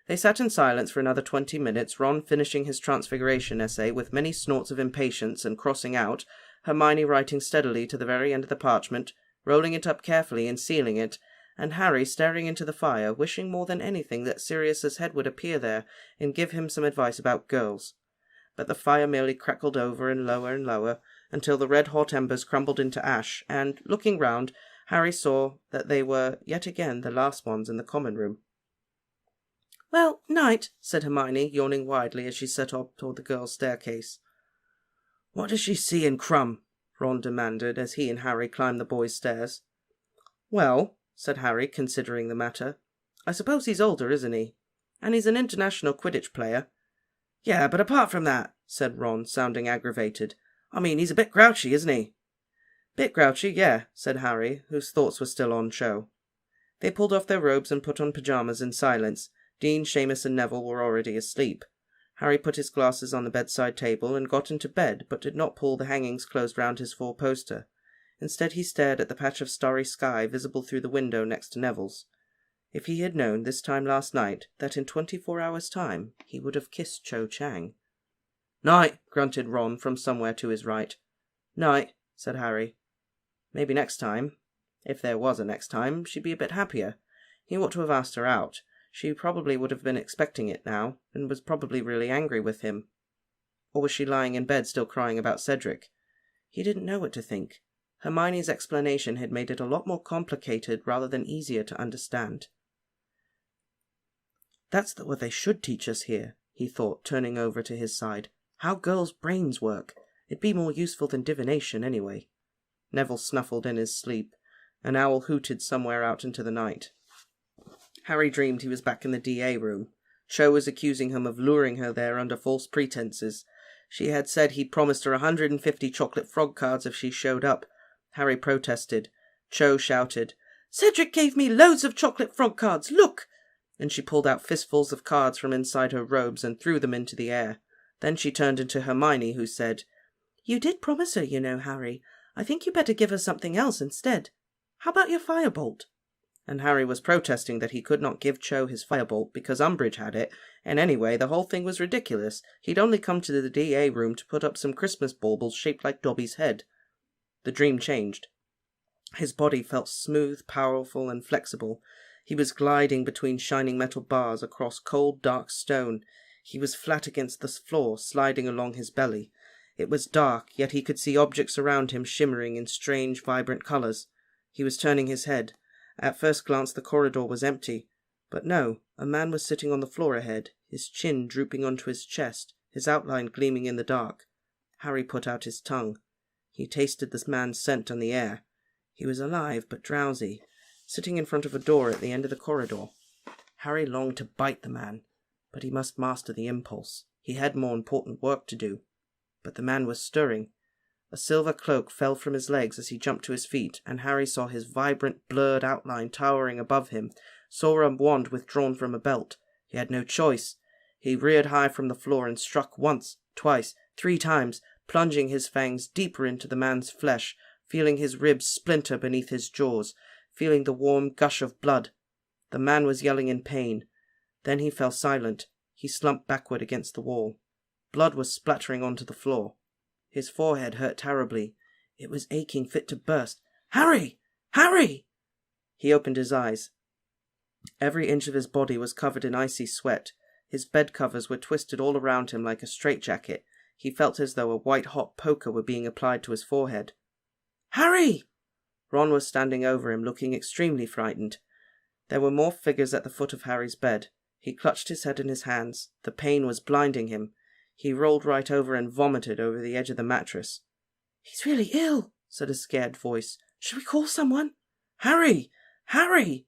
They sat in silence for another 20 minutes, Ron finishing his Transfiguration essay with many snorts of impatience and crossing out, Hermione writing steadily to the very end of the parchment, rolling it up carefully and sealing it, and Harry staring into the fire, wishing more than anything that Sirius's head would appear there and give him some advice about girls. But the fire merely crackled over and lower, until the red-hot embers crumbled into ash, and, looking round, Harry saw that they were, yet again, the last ones in the common room. "Well, night," said Hermione, yawning widely as she set off toward the girls' staircase. What does she see in Crumb? Ron demanded as he and Harry climbed the boys' stairs. Well, said Harry, considering the matter, I suppose he's older, isn't he? And he's an international Quidditch player. Yeah, but apart from that, said Ron, sounding aggravated, I mean, he's a bit grouchy, isn't he? Bit grouchy, yeah, said Harry, whose thoughts were still on Cho. They pulled off their robes and put on pyjamas in silence. Dean, Seamus and Neville were already asleep. Harry put his glasses on the bedside table and got into bed, but did not pull the hangings closed round his four-poster. Instead he stared at the patch of starry sky visible through the window next to Neville's. If he had known this time last night that in 24 hours' time he would have kissed Cho Chang. "Night," grunted Ron from somewhere to his right. "Night," said Harry. Maybe next time, if there was a next time, she'd be a bit happier. He ought to have asked her out. She probably would have been expecting it now, and was probably really angry with him. Or was she lying in bed still crying about Cedric? He didn't know what to think. Hermione's explanation had made it a lot more complicated rather than easier to understand. That's what they should teach us here, he thought, turning over to his side. How girls' brains work. It'd be more useful than divination, anyway. Neville snuffled in his sleep. An owl hooted somewhere out into the night. Harry dreamed he was back in the DA room. Cho was accusing him of luring her there under false pretenses. She had said he'd promised her 150 chocolate frog cards if she showed up. Harry protested. Cho shouted, "Cedric gave me loads of chocolate frog cards, look!" And she pulled out fistfuls of cards from inside her robes and threw them into the air. Then she turned into Hermione, who said, "You did promise her, you know, Harry. I think you better give her something else instead. How about your firebolt?" And Harry was protesting that he could not give Cho his firebolt because Umbridge had it, and anyway, the whole thing was ridiculous. He'd only come to the DA room to put up some Christmas baubles shaped like Dobby's head. The dream changed. His body felt smooth, powerful, and flexible. He was gliding between shining metal bars across cold, dark stone. He was flat against the floor, sliding along his belly. It was dark, yet he could see objects around him shimmering in strange, vibrant colours. He was turning his head. At first glance the corridor was empty. But no, a man was sitting on the floor ahead, his chin drooping onto his chest, his outline gleaming in the dark. Harry put out his tongue. He tasted this man's scent on the air. He was alive but drowsy, sitting in front of a door at the end of the corridor. Harry longed to bite the man, but he must master the impulse. He had more important work to do. But the man was stirring. A silver cloak fell from his legs as he jumped to his feet, and Harry saw his vibrant, blurred outline towering above him, saw a wand withdrawn from a belt. He had no choice. He reared high from the floor and struck once, twice, 3 times, plunging his fangs deeper into the man's flesh, feeling his ribs splinter beneath his jaws, feeling the warm gush of blood. The man was yelling in pain. Then he fell silent. He slumped backward against the wall. Blood was splattering onto the floor. His forehead hurt terribly. It was aching fit to burst. "Harry! Harry!" He opened his eyes. Every inch of his body was covered in icy sweat. His bed covers were twisted all around him like a straitjacket. He felt as though a white-hot poker were being applied to his forehead. "Harry!" Ron was standing over him, looking extremely frightened. There were more figures at the foot of Harry's bed. He clutched his head in his hands. The pain was blinding him. He rolled right over and vomited over the edge of the mattress. "He's really ill," said a scared voice. "Shall we call someone?" "Harry! Harry!"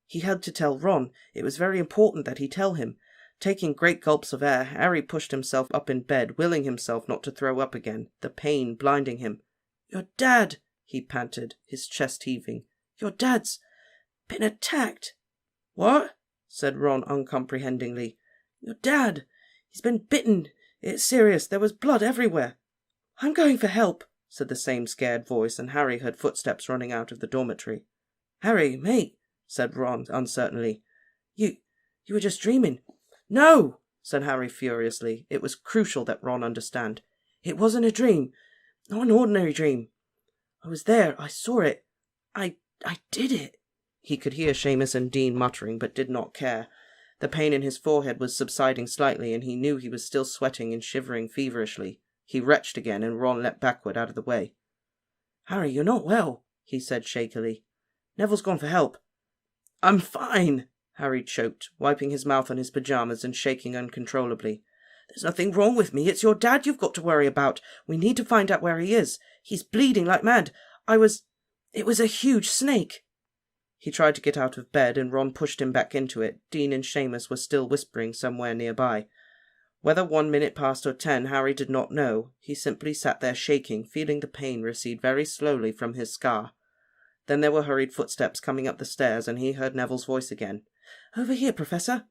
He had to tell Ron. It was very important that he tell him. Taking great gulps of air, Harry pushed himself up in bed, willing himself not to throw up again, the pain blinding him. "Your dad," he panted, his chest heaving. "Your dad's been attacked." "What?" said Ron uncomprehendingly. "Your dad. He's been bitten. It's serious. There was blood everywhere." "I'm going for help," said the same scared voice, and Harry heard footsteps running out of the dormitory. "Harry, mate," said Ron uncertainly. You were just dreaming." "No," said Harry furiously. It was crucial that Ron understand. "It wasn't a dream. Not an ordinary dream. I was there. I saw it. I did it." He could hear Seamus and Dean muttering, but did not care. The pain in his forehead was subsiding slightly, and he knew he was still sweating and shivering feverishly. He retched again, and Ron leapt backward out of the way. "Harry, you're not well," he said shakily. "Neville's gone for help." "I'm fine," Harry choked, wiping his mouth on his pyjamas and shaking uncontrollably. There's nothing wrong with me. It's your dad you've got to worry about. We need to find out where he is. He's bleeding like mad. It was a huge snake. He tried to get out of bed, and Ron pushed him back into it. Dean and Seamus were still whispering somewhere nearby. Whether 1 minute passed or 10, Harry did not know. He simply sat there shaking, feeling the pain recede very slowly from his scar. Then there were hurried footsteps coming up the stairs, and he heard Neville's voice again. "Over here, Professor."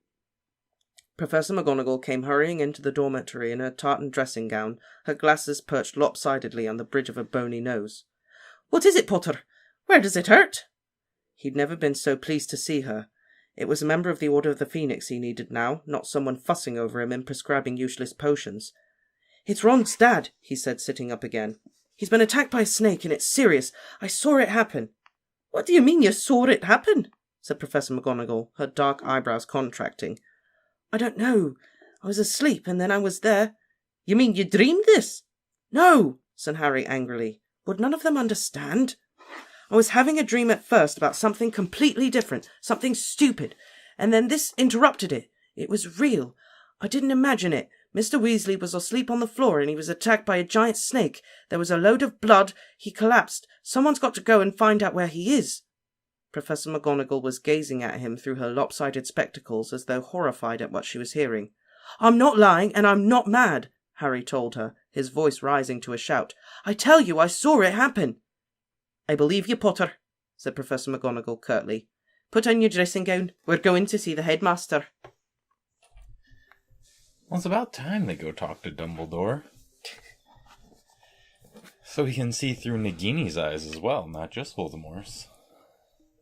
Professor McGonagall came hurrying into the dormitory in her tartan dressing gown, her glasses perched lopsidedly on the bridge of her bony nose. "What is it, Potter? Where does it hurt?" He'd never been so pleased to see her. It was a member of the Order of the Phoenix he needed now, not someone fussing over him and prescribing useless potions. "It's Ron's dad," he said, sitting up again. "He's been attacked by a snake, and it's serious. I saw it happen." "What do you mean you saw it happen?" said Professor McGonagall, her dark eyebrows contracting. "I don't know. I was asleep, and then I was there." "You mean you dreamed this?" "No," said Harry angrily. Would none of them understand? "I was having a dream at first about something completely different, something stupid, and then this interrupted it. It was real. I didn't imagine it. Mr. Weasley was asleep on the floor and he was attacked by a giant snake. There was a load of blood. He collapsed. Someone's got to go and find out where he is." Professor McGonagall was gazing at him through her lopsided spectacles as though horrified at what she was hearing. "I'm not lying, and I'm not mad," Harry told her, his voice rising to a shout. "I tell you, I saw it happen." "I believe you, Potter," said Professor McGonagall curtly. "Put on your dressing gown. We're going to see the headmaster." Well, it's about time they go talk to Dumbledore. So he can see through Nagini's eyes as well, not just Voldemort's.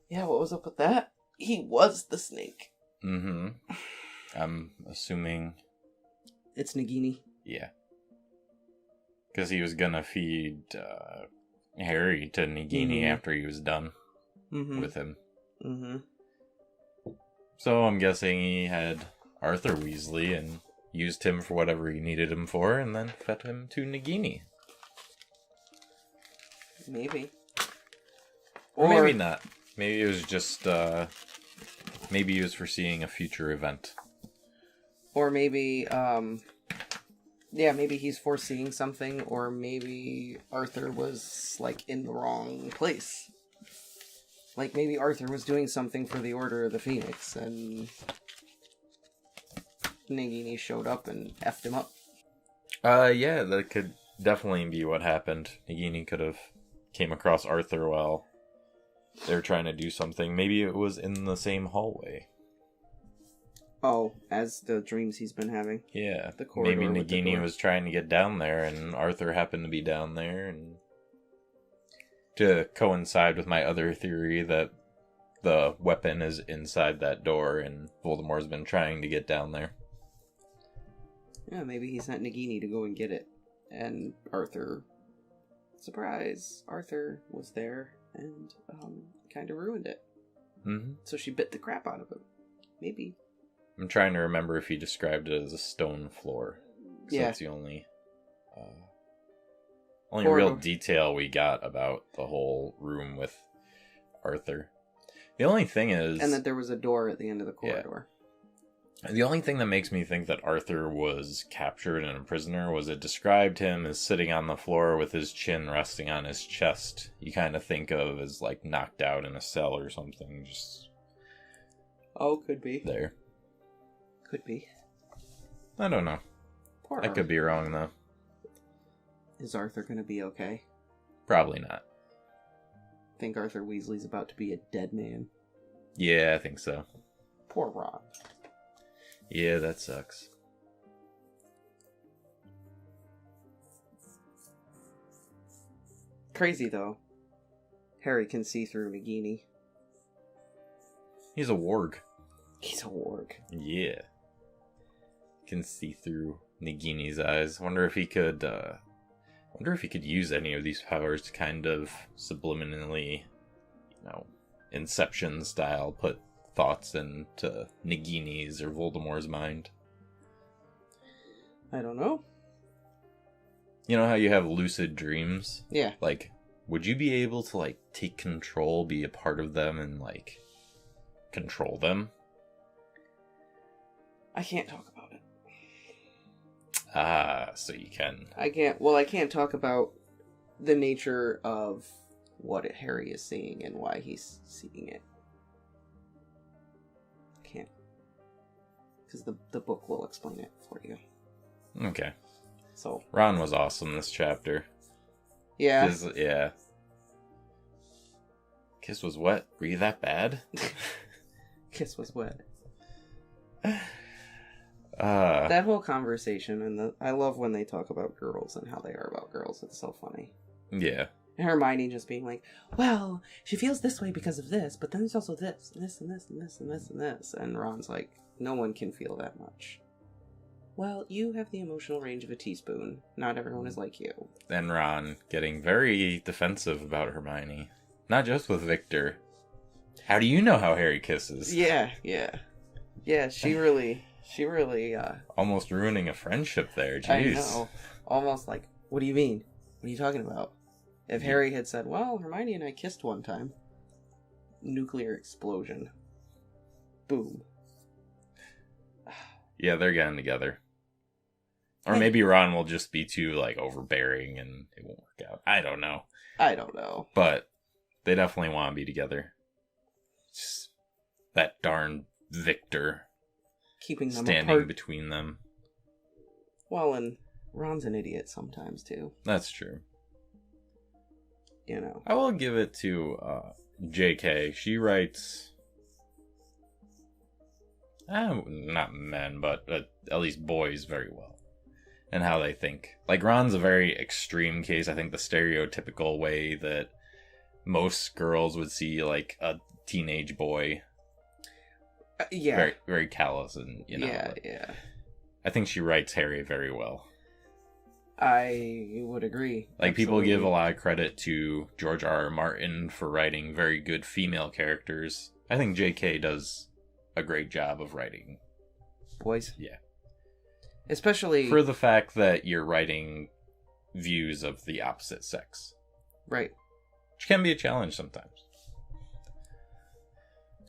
Yeah, what was up with that? He was the snake. Mm-hmm. I'm assuming... It's Nagini. Yeah. Because he was gonna feed Harry to Nagini after he was done with him. Mm-hmm. So I'm guessing he had Arthur Weasley and used him for whatever he needed him for, and then fed him to Nagini. Maybe. Or maybe not. Maybe it was just, maybe he was foreseeing a future event. Or maybe, maybe he's foreseeing something, or maybe Arthur was, like, in the wrong place. Like, maybe Arthur was doing something for the Order of the Phoenix, and Nagini showed up and effed him up. Yeah, that could definitely be what happened. Nagini could have came across Arthur while they were trying to do something. Maybe it was in the same hallway. Oh, as the dreams he's been having. Yeah, the corridor maybe with the Nagini door. was trying to get down there, and Arthur happened to be down there, and to coincide with my other theory that the weapon is inside that door, and Voldemort's been trying to get down there. Yeah, maybe he sent Nagini to go and get it. And Arthur... Surprise! Arthur was there and kind of ruined it. Mm-hmm. So she bit the crap out of him. Maybe. I'm trying to remember if he described it as a stone floor. Yeah. That's the only Corridor. real detail we got about the whole room with Arthur. The only thing is... And that there was a door at the end of the corridor. The only thing that makes me think that Arthur was captured and a prisoner was it described him as sitting on the floor with his chin resting on his chest. You kind of think of as like knocked out in a cell or something, just Oh, could be. there. Could be. I don't know. Poor I could be wrong though. Is Arthur gonna be okay? Probably not. Think Arthur Weasley's about to be a dead man. Yeah, I think so. Poor Ron. Yeah, that sucks. Crazy, though. Harry can see through Nagini. He's a warg. He's a warg. Yeah. Can see through Nagini's eyes. Wonder if he could use any of these powers to kind of subliminally, Inception style, put thoughts into Nagini's or Voldemort's mind. I don't know. You know how you have lucid dreams? Yeah. Like, would you be able to, like, take control, be a part of them, and, like, control them? I can't talk about it. Ah, so you can. I can't talk about the nature of what Harry is seeing and why he's seeing it. Can't. Because the book will explain it for you. Okay. So. Ron was awesome this chapter. Yeah. Yeah. Kiss was wet. Were you that bad? Kiss was wet. Uh, That whole conversation, and I love when they talk about girls and how they are about girls. It's so funny. yeah. And Hermione just being like, well, she feels this way because of this, but then there's also this, and this, and this, and this, and this, and this. And Ron's like, no one can feel that much. Well, you have the emotional range of a teaspoon. Not everyone is like you. And Ron getting very defensive about Hermione. Not just with Victor. How do you know how Harry kisses? Yeah. She really, Almost ruining a friendship there, jeez. I know. Almost like, what do you mean? What are you talking about? If Harry had said, well, Hermione and I kissed one time. Nuclear explosion. Boom. Yeah, they're getting together. Or Hey. maybe Ron will just be too, like, overbearing and it won't work out. I don't know. But they definitely want to be together. Just that darn Victor Keeping them standing apart. between them. Well, and Ron's an idiot sometimes, too. That's true. You know. I will give it to JK. She writes... not men, but at least boys very well. And how they think. Like, Ron's a very extreme case. I think the stereotypical way that most girls would see, like, a teenage boy. Yeah. Very, very callous and, you know. Yeah. I think she writes Harry very well. I would agree. Like, people Absolutely. give a lot of credit to George R.R. Martin for writing very good female characters. I think J.K. does a great job of writing. Boys. Yeah. Especially... For the fact that you're writing views of the opposite sex. Right. Which can be a challenge sometimes.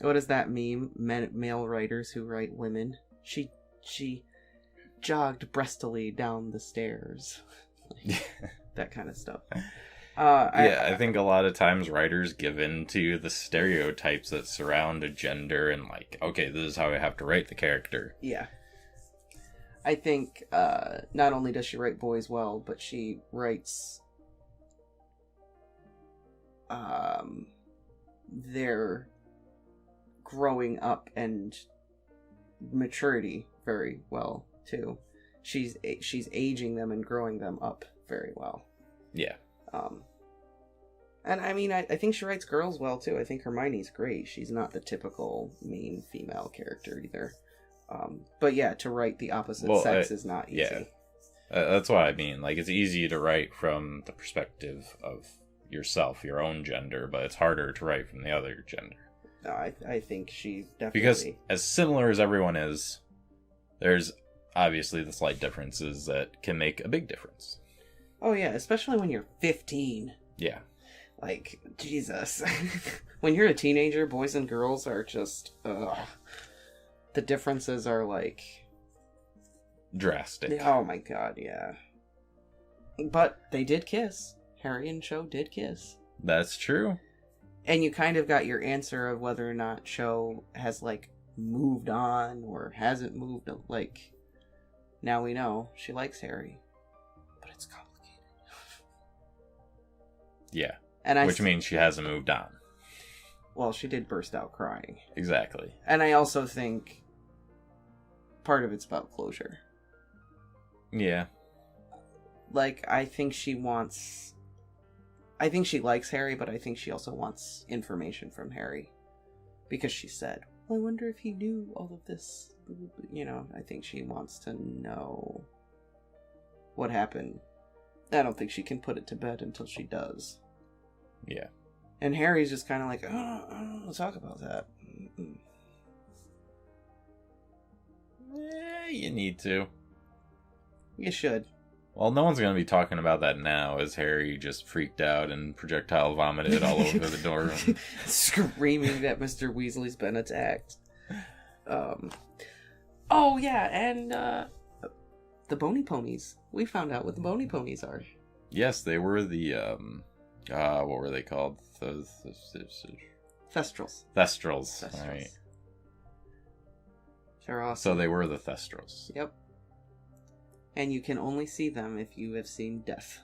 What is that meme? Male writers who write women. She jogged breastily down the stairs. That kind of stuff. I think a lot of times writers give in to the stereotypes that surround a gender and like, okay, this is how I have to write the character. Yeah. I think not only does she write boys well, but she writes their growing up and maturity very well too. She's aging them and growing them up very well. Yeah. And I mean, I think she writes girls well too. I think Hermione's great. She's not the typical mean female character either. But yeah, to write the opposite sex is not easy. Yeah. That's what I mean. Like, it's easy to write from the perspective of yourself, your own gender, but it's harder to write from the other gender. No, I think she definitely... Because as similar as everyone is, there's obviously the slight differences that can make a big difference. Oh yeah, especially when you're 15. Yeah. Like, Jesus. When you're a teenager, boys and girls are just... The differences are like... Drastic. Oh my god, yeah. But they did kiss. Harry and Cho did kiss. That's true. And you kind of got your answer of whether or not Cho has, like, moved on or hasn't moved. Like, now we know she likes Harry. But it's complicated. Yeah. And Which means she hasn't moved on. Well, she did burst out crying. Exactly. And I also think part of it's about closure. Yeah. Like, I think she likes Harry, but I think she also wants information from Harry. Because she said, well, I wonder if he knew all of this. You know, I think she wants to know what happened. I don't think she can put it to bed until she does. Yeah. And Harry's just kind of like, oh, I don't want to talk about that. Mm-mm. You need to. You should. Well, no one's going to be talking about that now as Harry just freaked out and projectile vomited all over the dorm. Screaming that Mr. Weasley's been attacked. Oh, yeah, and the bony ponies. We found out what the bony ponies are. Yes, they were the, what were they called? Thestrals. Thestrals. All right. They're awesome. So they were the Thestrals. Yep. And you can only see them if you have seen death.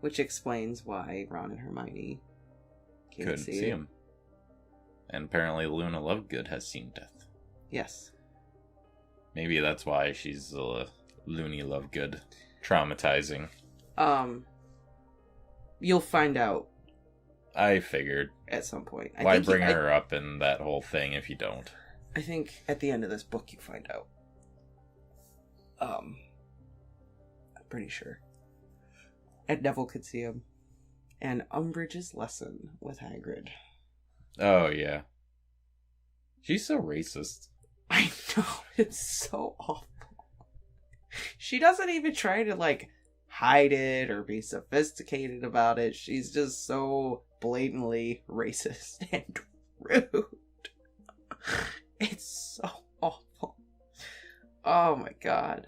Which explains why Ron and Hermione couldn't see him. And apparently Luna Lovegood has seen death. Yes. Maybe that's why she's Loony Lovegood. Traumatizing. You'll find out I figured. at some point. Why bring her up in that whole thing if you don't? I think at the end of this book you find out. I'm pretty sure. And Neville could see him. And Umbridge's lesson with Hagrid. Oh, yeah. She's so racist. I know, it's so awful. She doesn't even try to, like, hide it or be sophisticated about it. She's just so blatantly racist and rude. It's so awful. Oh my god.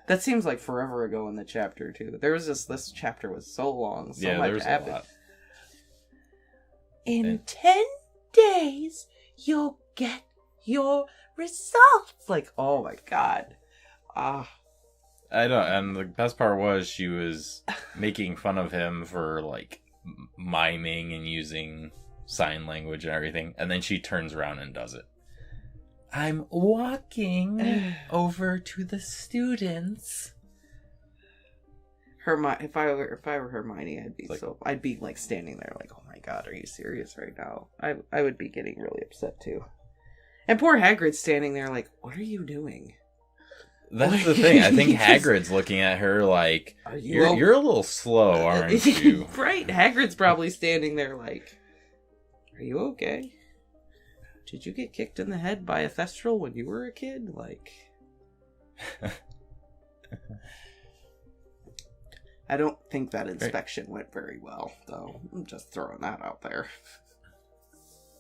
That seems like forever ago in the chapter, too. There was this chapter was so long. So yeah, much there's happened. a lot. In 10 days, you'll get your results. Like, oh my god. I know, and the best part was she was making fun of him for, like, miming and using sign language and everything, and then she turns around and does it. I'm walking over to the students. If I were Hermione, Like- I'd be like standing there like, oh my god, are you serious right now? I would be getting really upset too. And poor Hagrid's standing there like, what are you doing? That's the thing. I think Hagrid's looking at her like, you're a little slow, aren't you? Right. Hagrid's probably standing there like, are you okay? Did you get kicked in the head by a Thestral when you were a kid? Like, I don't think that inspection went very well, though. I'm just throwing that out there.